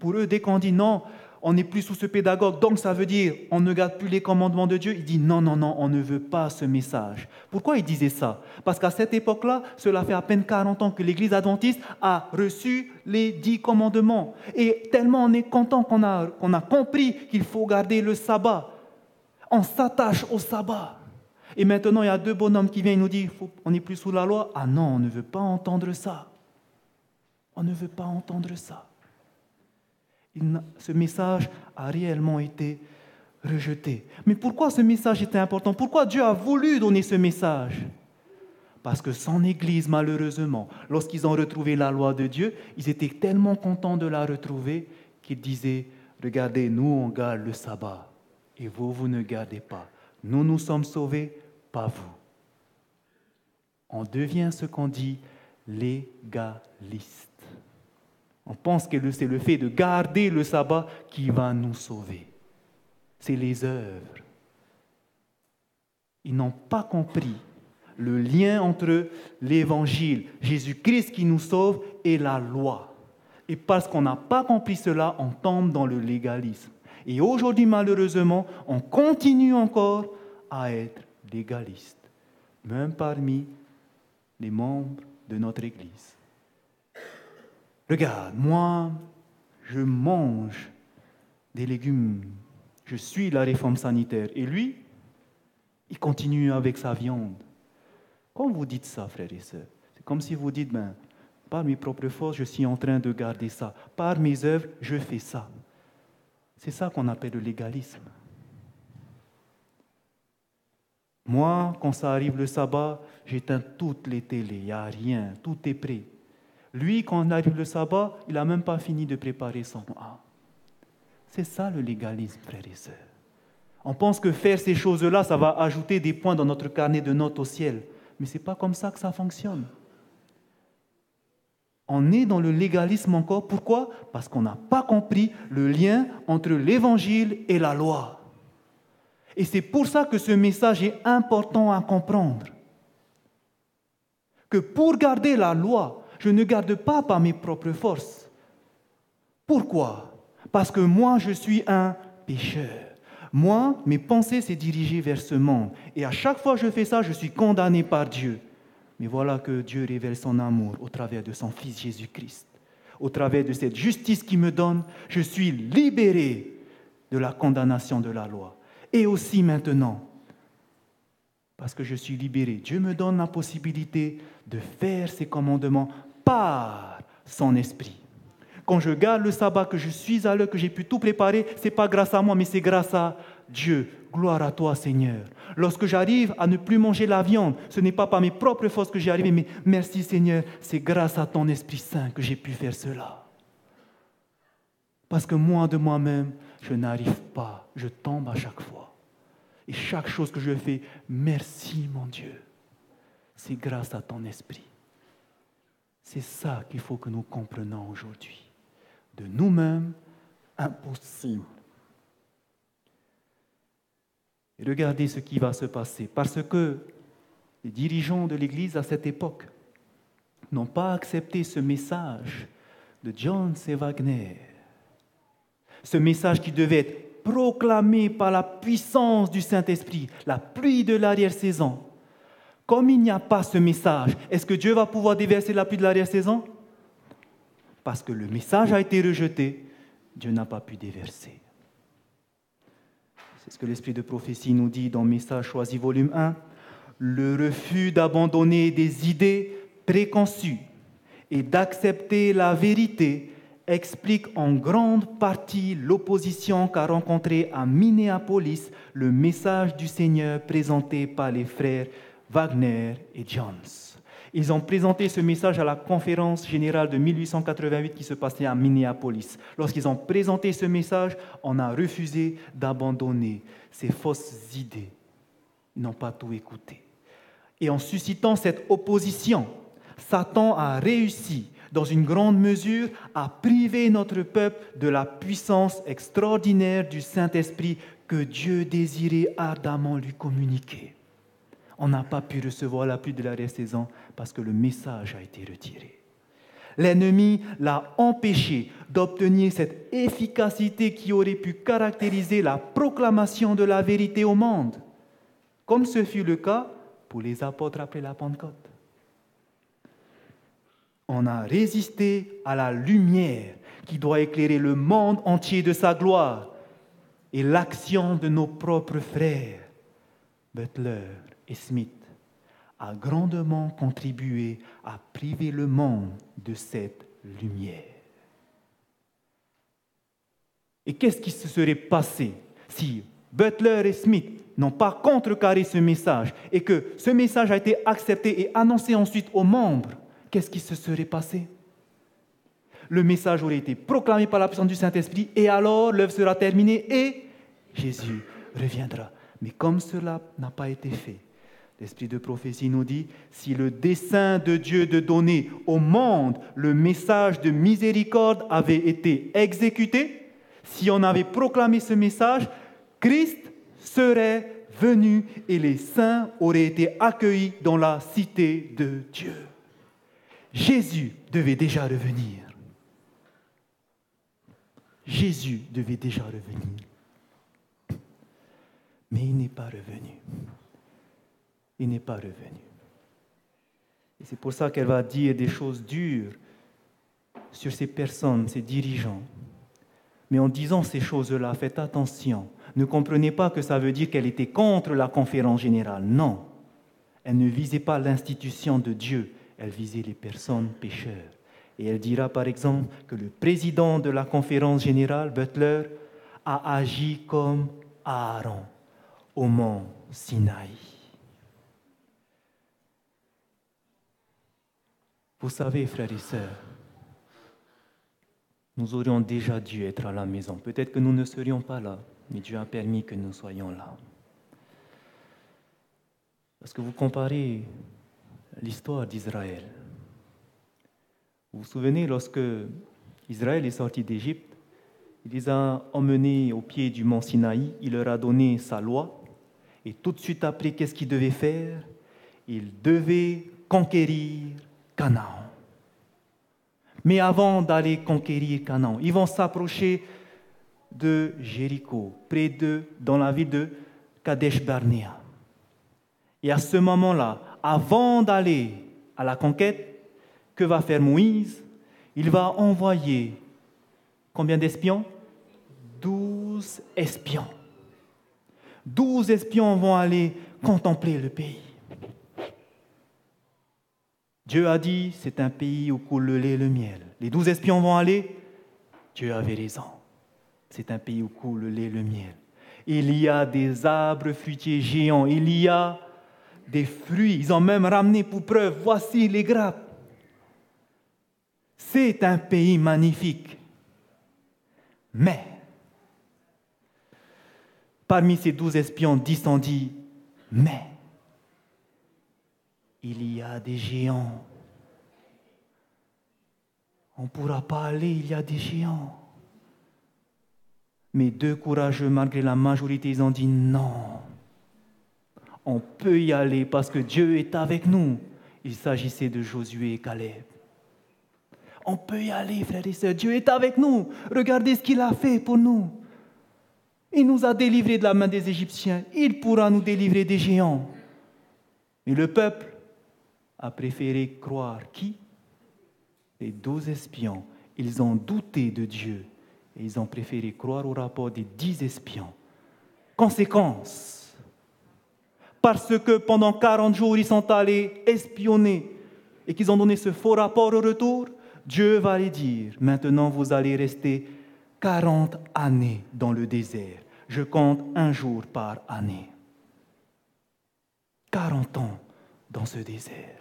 Pour eux, dès qu'on dit non, on n'est plus sous ce pédagogue, donc ça veut dire on ne garde plus les commandements de Dieu. Il dit non, on ne veut pas ce message. Pourquoi il disait ça? Parce qu'à cette époque-là, cela fait à peine 40 ans que l'Église adventiste a reçu les 10 commandements. Et tellement on est content qu'on a compris qu'il faut garder le sabbat. On s'attache au sabbat. Et maintenant, il y a 2 bonhommes qui viennent nous dire on n'est plus sous la loi. Ah non, on ne veut pas entendre ça. On ne veut pas entendre ça. Ce message a réellement été rejeté. Mais pourquoi ce message était important? Pourquoi Dieu a voulu donner ce message? Parce que son Église, malheureusement, lorsqu'ils ont retrouvé la loi de Dieu, ils étaient tellement contents de la retrouver qu'ils disaient, regardez, nous on garde le sabbat et vous ne gardez pas. Nous sommes sauvés, pas vous. On devient ce qu'on dit légaliste. On pense que c'est le fait de garder le sabbat qui va nous sauver. C'est les œuvres. Ils n'ont pas compris le lien entre l'Évangile, Jésus-Christ qui nous sauve, et la loi. Et parce qu'on n'a pas compris cela, on tombe dans le légalisme. Et aujourd'hui, malheureusement, on continue encore à être légaliste, même parmi les membres de notre Église. Regarde, moi, je mange des légumes. Je suis la réforme sanitaire. Et lui, il continue avec sa viande. Quand vous dites ça, frères et sœurs, c'est comme si vous dites, par mes propres forces, je suis en train de garder ça. Par mes œuvres, je fais ça. C'est ça qu'on appelle le légalisme. Moi, quand ça arrive le sabbat, j'éteins toutes les télés. Il n'y a rien, tout est prêt. Lui, quand arrive le sabbat, il n'a même pas fini de préparer son âme. C'est ça le légalisme, frères et sœurs. On pense que faire ces choses-là, ça va ajouter des points dans notre carnet de notes au ciel. Mais ce n'est pas comme ça que ça fonctionne. On est dans le légalisme encore. Pourquoi? Parce qu'on n'a pas compris le lien entre l'Évangile et la loi. Et c'est pour ça que ce message est important à comprendre. Que pour garder la loi, je ne garde pas par mes propres forces. Pourquoi? Parce que moi, je suis un pécheur. Moi, mes pensées s'est dirigées vers ce monde. Et à chaque fois que je fais ça, je suis condamné par Dieu. Mais voilà que Dieu révèle son amour au travers de son Fils Jésus-Christ. Au travers de cette justice qu'il me donne, je suis libéré de la condamnation de la loi. Et aussi maintenant, parce que je suis libéré, Dieu me donne la possibilité de faire ses commandements par son esprit. Quand je garde le sabbat, que je suis à l'heure, que j'ai pu tout préparer, ce n'est pas grâce à moi, mais c'est grâce à Dieu. Gloire à toi, Seigneur. Lorsque j'arrive à ne plus manger la viande, ce n'est pas par mes propres forces que j'y arrive, mais merci, Seigneur, c'est grâce à ton Esprit Saint que j'ai pu faire cela. Parce que moi, de moi-même, je n'arrive pas, je tombe à chaque fois. Et chaque chose que je fais, merci, mon Dieu, c'est grâce à ton Esprit. C'est ça qu'il faut que nous comprenions aujourd'hui. De nous-mêmes, impossible. Et regardez ce qui va se passer. Parce que les dirigeants de l'Église à cette époque n'ont pas accepté ce message de John C. Wagner. Ce message qui devait être proclamé par la puissance du Saint-Esprit, la pluie de l'arrière-saison. Comme il n'y a pas ce message, est-ce que Dieu va pouvoir déverser la pluie de l'arrière-saison? Parce que le message a été rejeté, Dieu n'a pas pu déverser. C'est ce que l'Esprit de prophétie nous dit dans Message choisi, volume 1. Le refus d'abandonner des idées préconçues et d'accepter la vérité explique en grande partie l'opposition qu'a rencontrée à Minneapolis le message du Seigneur présenté par les frères Wagner et Jones. Ils ont présenté ce message à la conférence générale de 1888 qui se passait à Minneapolis. Lorsqu'ils ont présenté ce message, on a refusé d'abandonner ces fausses idées. Ils n'ont pas tout écouté. Et en suscitant cette opposition, Satan a réussi, dans une grande mesure, à priver notre peuple de la puissance extraordinaire du Saint-Esprit que Dieu désirait ardemment lui communiquer. On n'a pas pu recevoir la pluie de l'arrière-saison parce que le message a été retiré. L'ennemi l'a empêché d'obtenir cette efficacité qui aurait pu caractériser la proclamation de la vérité au monde, comme ce fut le cas pour les apôtres après la Pentecôte. On a résisté à la lumière qui doit éclairer le monde entier de sa gloire et l'action de nos propres frères, Butler et Smith, a grandement contribué à priver le monde de cette lumière. Et qu'est-ce qui se serait passé si Butler et Smith n'ont pas contrecarré ce message et que ce message a été accepté et annoncé ensuite aux membres? Qu'est-ce qui se serait passé? Le message aurait été proclamé par la puissance du Saint-Esprit et alors l'œuvre sera terminée et Jésus reviendra. Mais comme cela n'a pas été fait, l'Esprit de prophétie nous dit, si le dessein de Dieu de donner au monde le message de miséricorde avait été exécuté, si on avait proclamé ce message, Christ serait venu et les saints auraient été accueillis dans la cité de Dieu. Jésus devait déjà revenir. Jésus devait déjà revenir. Mais il n'est pas revenu. Il n'est pas revenu. Et c'est pour ça qu'elle va dire des choses dures sur ces personnes, ces dirigeants. Mais en disant ces choses-là, faites attention. Ne comprenez pas que ça veut dire qu'elle était contre la conférence générale. Non. Elle ne visait pas l'institution de Dieu. Elle visait les personnes pécheurs. Et elle dira par exemple que le président de la conférence générale, Butler, a agi comme Aaron au mont Sinaï. Vous savez, frères et sœurs, nous aurions déjà dû être à la maison. Peut-être que nous ne serions pas là, mais Dieu a permis que nous soyons là. Parce que vous comparez l'histoire d'Israël. Vous vous souvenez, lorsque Israël est sorti d'Égypte, il les a emmenés au pied du mont Sinaï, il leur a donné sa loi, et tout de suite après, qu'est-ce qu'ils devaient faire? Ils devaient conquérir Canaan. Mais avant d'aller conquérir Canaan, ils vont s'approcher de Jéricho, dans la ville de Kadesh Barnéa. Et à ce moment-là, avant d'aller à la conquête, que va faire Moïse? Il va envoyer combien d'espions? 12 espions. 12 espions vont aller contempler le pays. Dieu a dit, c'est un pays où coule le lait et le miel. Les 12 espions vont aller. Dieu avait raison. C'est un pays où coule le lait et le miel. Il y a des arbres fruitiers géants. Il y a des fruits. Ils ont même ramené pour preuve, voici les grappes. C'est un pays magnifique. Mais, parmi ces 12 espions, 10 ont dit, mais, il y a des géants. On ne pourra pas aller, il y a des géants. Mais 2 courageux, malgré la majorité, ils ont dit non. On peut y aller parce que Dieu est avec nous. Il s'agissait de Josué et Caleb. On peut y aller, frères et sœurs. Dieu est avec nous. Regardez ce qu'il a fait pour nous. Il nous a délivrés de la main des Égyptiens. Il pourra nous délivrer des géants. Mais le peuple a préféré croire qui? Les 12 espions. Ils ont douté de Dieu et ils ont préféré croire au rapport des 10 espions. Conséquence, parce que pendant 40 jours, ils sont allés espionner et qu'ils ont donné ce faux rapport au retour, Dieu va les dire, maintenant vous allez rester 40 années dans le désert. Je compte 1 jour par année. 40 ans dans ce désert.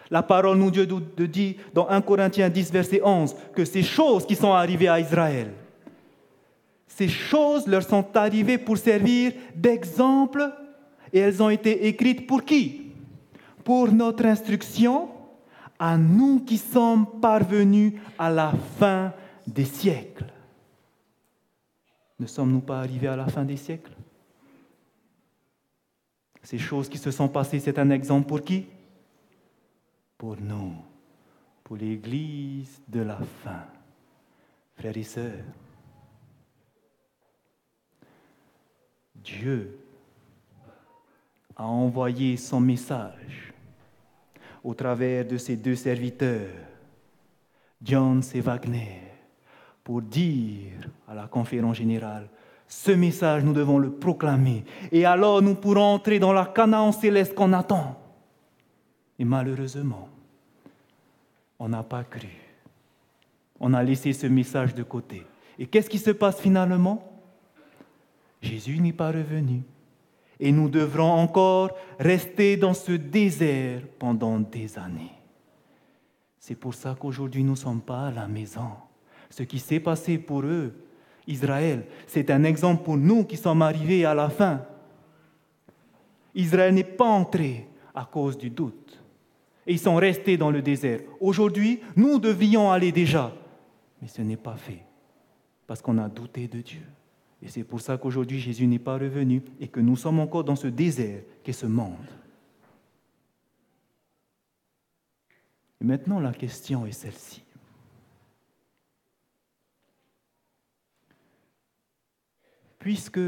La parole nous dit dans 1 Corinthiens 10, verset 11, que ces choses qui sont arrivées à Israël, ces choses leur sont arrivées pour servir d'exemple et elles ont été écrites pour qui? Pour notre instruction, à nous qui sommes parvenus à la fin des siècles. Ne sommes-nous pas arrivés à la fin des siècles? Ces choses qui se sont passées, c'est un exemple pour qui? Pour nous, pour l'Église de la fin. Frères et sœurs, Dieu a envoyé son message au travers de ses deux serviteurs, Jones et Wagner, pour dire à la conférence générale, ce message, nous devons le proclamer. Et alors, nous pourrons entrer dans la Canaan céleste qu'on attend. Et malheureusement, on n'a pas cru. On a laissé ce message de côté. Et qu'est-ce qui se passe finalement? Jésus n'est pas revenu. Et nous devrons encore rester dans ce désert pendant des années. C'est pour ça qu'aujourd'hui, nous ne sommes pas à la maison. Ce qui s'est passé pour eux, Israël, c'est un exemple pour nous qui sommes arrivés à la fin. Israël n'est pas entré à cause du doute. Et ils sont restés dans le désert. Aujourd'hui, nous devrions aller déjà. Mais ce n'est pas fait. Parce qu'on a douté de Dieu. Et c'est pour ça qu'aujourd'hui, Jésus n'est pas revenu et que nous sommes encore dans ce désert qu'est ce monde. Et maintenant, la question est celle-ci. Puisque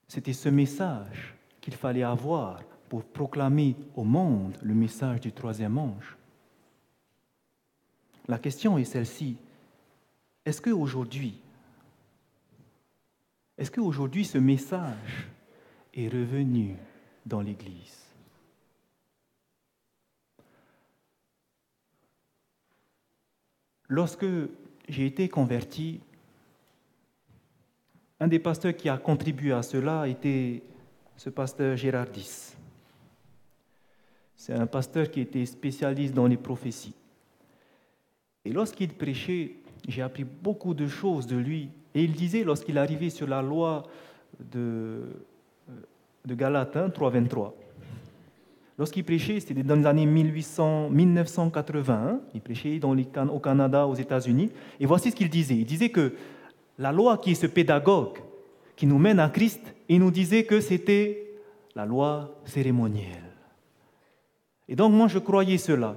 c'était ce message qu'il fallait avoir pour proclamer au monde le message du troisième ange, la question est celle-ci. Est-ce qu'aujourd'hui, ce message est revenu dans l'Église? Lorsque j'ai été converti, un des pasteurs qui a contribué à cela était ce pasteur Gérardis. C'est un pasteur qui était spécialiste dans les prophéties. Et lorsqu'il prêchait, j'ai appris beaucoup de choses de lui. Et il disait, lorsqu'il arrivait sur la loi de Galates 3.23, lorsqu'il prêchait, c'était dans les années 1981, il prêchait au Canada, aux États-Unis, et voici ce qu'il disait. Il disait que la loi qui est ce pédagogue qui nous mène à Christ, il nous disait que c'était la loi cérémonielle. Et donc moi je croyais cela.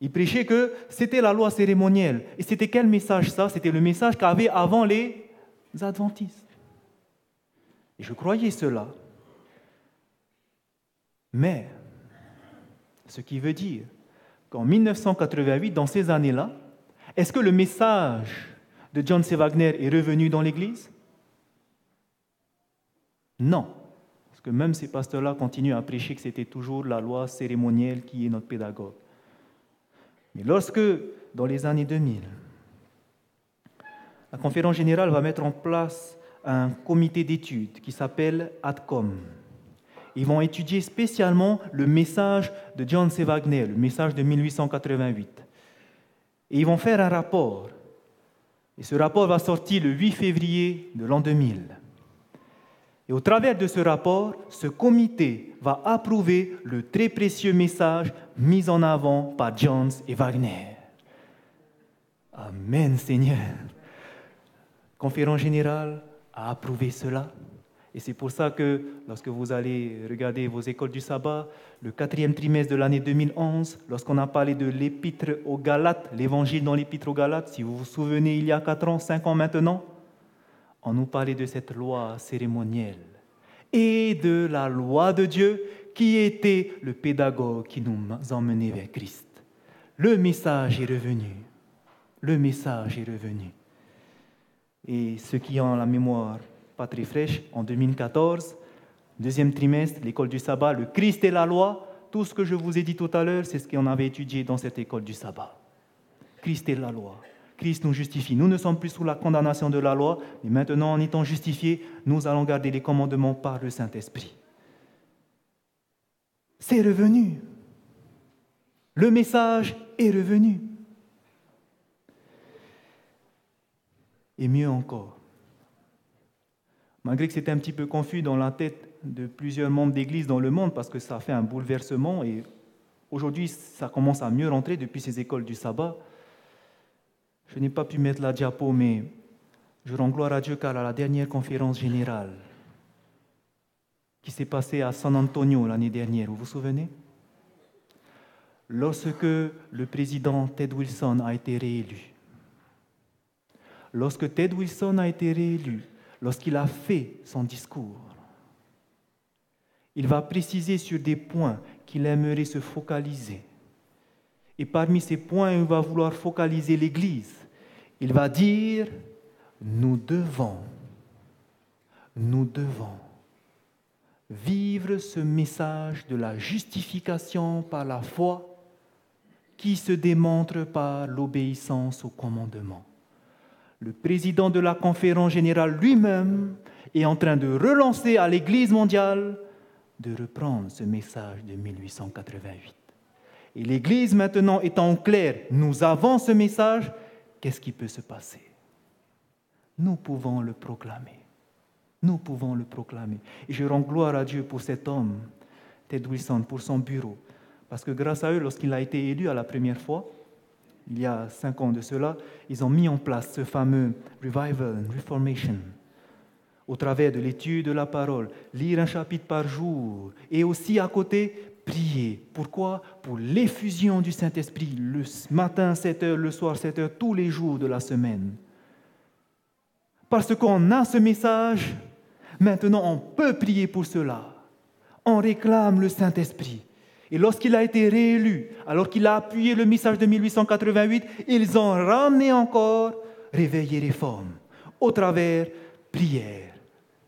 Il prêchait que c'était la loi cérémonielle. Et c'était quel message ça? C'était le message qu'avaient avant les adventistes. Et je croyais cela. Mais, ce qui veut dire qu'en 1988, dans ces années-là, est-ce que le message de John C. Wagner est revenu dans l'Église? Non. Parce que même ces pasteurs-là continuent à prêcher que c'était toujours la loi cérémonielle qui est notre pédagogue. Mais lorsque, dans les années 2000, la conférence générale va mettre en place un comité d'études qui s'appelle ADCOM. Ils vont étudier spécialement le message de John C. Wagner, le message de 1888. Et ils vont faire un rapport. Et ce rapport va sortir le 8 février de l'an 2000. Et au travers de ce rapport, ce comité va approuver le très précieux message mis en avant par Jones et Wagner. Amen, Seigneur. La conférence générale a approuvé cela. Et c'est pour ça que, lorsque vous allez regarder vos écoles du sabbat, le 4e trimestre de l'année 2011, lorsqu'on a parlé de l'épître aux Galates, l'évangile dans l'épître aux Galates, si vous vous souvenez, il y a 4 ans, 5 ans maintenant, on nous parlait de cette loi cérémonielle et de la loi de Dieu qui était le pédagogue qui nous emmenait vers Christ. Le message est revenu. Le message est revenu. Et ceux qui ont la mémoire pas très fraîche, en 2014, 2e trimestre, l'école du sabbat, le Christ et la loi, tout ce que je vous ai dit tout à l'heure, c'est ce qu'on avait étudié dans cette école du sabbat. Christ et la loi. Christ nous justifie. Nous ne sommes plus sous la condamnation de la loi, mais maintenant, en étant justifiés, nous allons garder les commandements par le Saint-Esprit. C'est revenu. Le message est revenu. Et mieux encore, malgré que c'était un petit peu confus dans la tête de plusieurs membres d'Église dans le monde, parce que ça a fait un bouleversement, et aujourd'hui, ça commence à mieux rentrer depuis ces écoles du sabbat. Je n'ai pas pu mettre la diapo, mais je rends gloire à Dieu car à la dernière conférence générale qui s'est passée à San Antonio l'année dernière, vous vous souvenez? lorsque le président Ted Wilson a été réélu. Lorsque Ted Wilson a été réélu, lorsqu'il a fait son discours, il va préciser sur des points qu'il aimerait se focaliser. Et parmi ces points, il va vouloir focaliser l'Église. Il va dire, nous devons vivre ce message de la justification par la foi qui se démontre par l'obéissance aux commandements. Le président de la conférence générale lui-même est en train de relancer à l'Église mondiale de reprendre ce message de 1888. Et l'Église maintenant étant au clair, nous avons ce message, qu'est-ce qui peut se passer? Nous pouvons le proclamer. Nous pouvons le proclamer. Et je rends gloire à Dieu pour cet homme, Ted Wilson, pour son bureau. Parce que grâce à eux, lorsqu'il a été élu à la première fois, il y a 5 ans de cela, ils ont mis en place ce fameux Revival and Reformation, au travers de l'étude de la parole, lire un chapitre par jour, et aussi à côté, prier. Pourquoi? Pour l'effusion du Saint-Esprit, le matin 7h, le soir 7h, tous les jours de la semaine. Parce qu'on a ce message, maintenant on peut prier pour cela. On réclame le Saint-Esprit. Et lorsqu'il a été réélu, alors qu'il a appuyé le message de 1888, ils ont ramené encore réveil et réforme, au travers prière,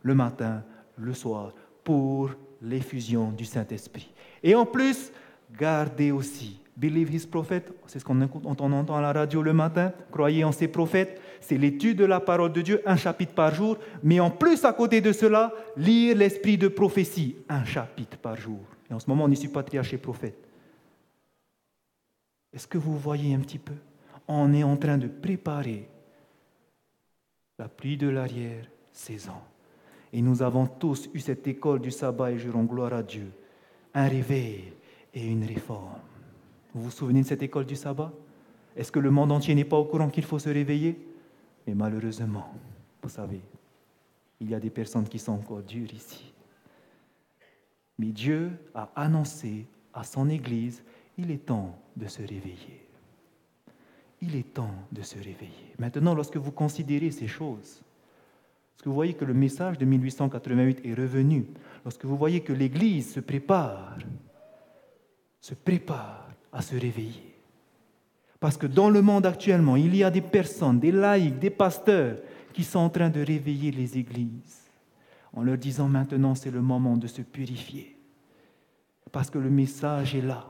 le matin, le soir, pour l'effusion du Saint-Esprit. Et en plus, gardez aussi, believe his prophet, c'est ce qu'on entend à la radio le matin, croyez en ses prophètes, c'est l'étude de la parole de Dieu, un chapitre par jour, mais en plus, à côté de cela, lire l'esprit de prophétie, un chapitre par jour. Et en ce moment, on y suit patriarche et prophète. Est-ce que vous voyez un petit peu? On est en train de préparer la pluie de l'arrière-saison. Et nous avons tous eu cette école du sabbat, et je rends gloire à Dieu. Un réveil et une réforme. Vous vous souvenez de cette école du sabbat? Est-ce que le monde entier n'est pas au courant qu'il faut se réveiller? Mais malheureusement, vous savez, il y a des personnes qui sont encore dures ici. Mais Dieu a annoncé à son Église, il est temps de se réveiller. Il est temps de se réveiller. Maintenant, lorsque vous considérez ces choses, lorsque vous voyez que le message de 1888 est revenu, lorsque vous voyez que l'Église se prépare à se réveiller. Parce que dans le monde actuellement, il y a des personnes, des laïcs, des pasteurs qui sont en train de réveiller les églises en leur disant maintenant c'est le moment de se purifier. Parce que le message est là.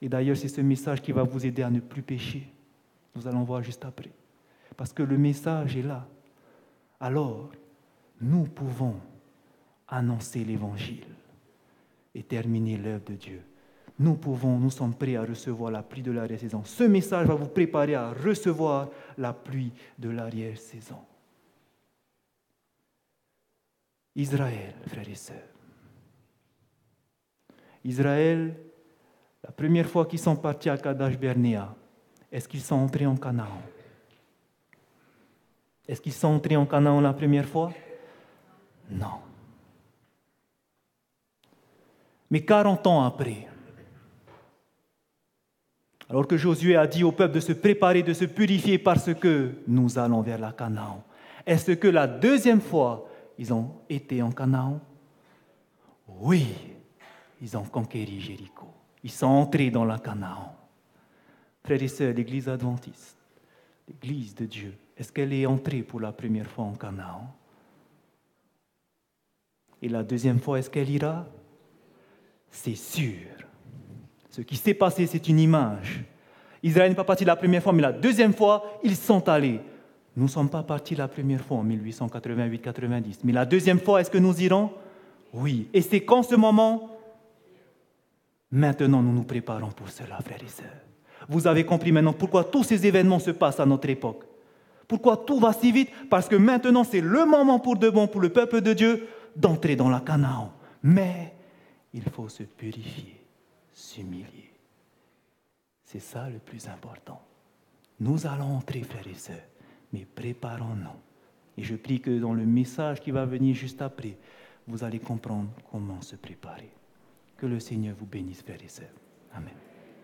Et d'ailleurs, c'est ce message qui va vous aider à ne plus pécher. Nous allons voir juste après. Parce que le message est là. Alors, nous pouvons annoncer l'Évangile et terminer l'œuvre de Dieu. Nous sommes prêts à recevoir la pluie de l'arrière-saison. Ce message va vous préparer à recevoir la pluie de l'arrière-saison. Israël, frères et sœurs. Israël, la première fois qu'ils sont partis à Kadesh Barnéa, est-ce qu'ils sont entrés en Canaan? Est-ce qu'ils sont entrés en Canaan la première fois? Non. Mais 40 ans après, alors que Josué a dit au peuple de se préparer, de se purifier parce que nous allons vers la Canaan, est-ce que la deuxième fois, ils ont été en Canaan? Oui, ils ont conquéri Jéricho. Ils sont entrés dans la Canaan. Frères et sœurs, l'Église adventiste, l'Église de Dieu, est-ce qu'elle est entrée pour la première fois en Canaan? Et la deuxième fois, est-ce qu'elle ira? C'est sûr. Ce qui s'est passé, c'est une image. Israël n'est pas parti la première fois, mais la deuxième fois, ils sont allés. Nous ne sommes pas partis la première fois en 1888-90. Mais la deuxième fois, est-ce que nous irons? Oui. Et c'est qu'en ce moment, maintenant, nous nous préparons pour cela, frères et sœurs. Vous avez compris maintenant pourquoi tous ces événements se passent à notre époque. Pourquoi tout va si vite? Parce que maintenant, c'est le moment pour de bon, pour le peuple de Dieu, d'entrer dans la Canaan. Mais il faut se purifier, s'humilier. C'est ça le plus important. Nous allons entrer, frères et sœurs, mais préparons-nous. Et je prie que dans le message qui va venir juste après, vous allez comprendre comment se préparer. Que le Seigneur vous bénisse, frères et sœurs. Amen.